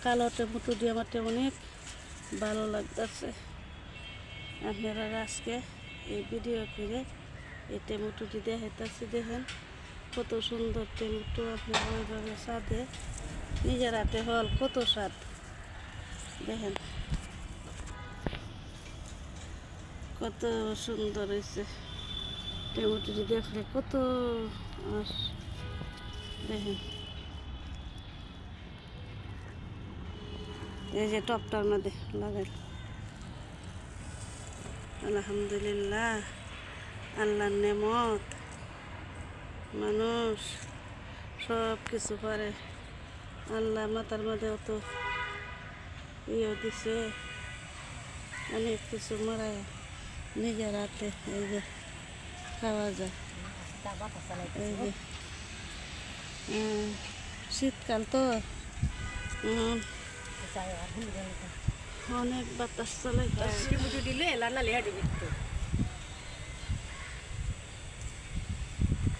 কালো টমেটো দিয়ে আমার অনেক ভালো লাগতেছে। আপনারা আজকে এই ভিডিও করে এই টমেটোটি দেখাইতেছি। দেখেন কত সুন্দর টমেটো, আপনারা ওইভাবে স্বাদে নিজের হাতে হল কত স্বাদ। দেখেন কত সুন্দর হয়েছে টমেটোটি, দেখলে কত দেখেন এই যে টপটার মধ্যে লাগাই। আলহামদুলিল্লাহ, আল্লাহর নেমত। মানুষ সব কিছু পারে, আল্লাহ মাথার মধ্যে অত ইয়ে দিছে, অনেক কিছু মারায় নিজের হাতে এই যে খাওয়া যায়। এই যে শীতকাল তো অনেক বাতাস চালাইতেছে। দিলে লাল লাল দিবি তো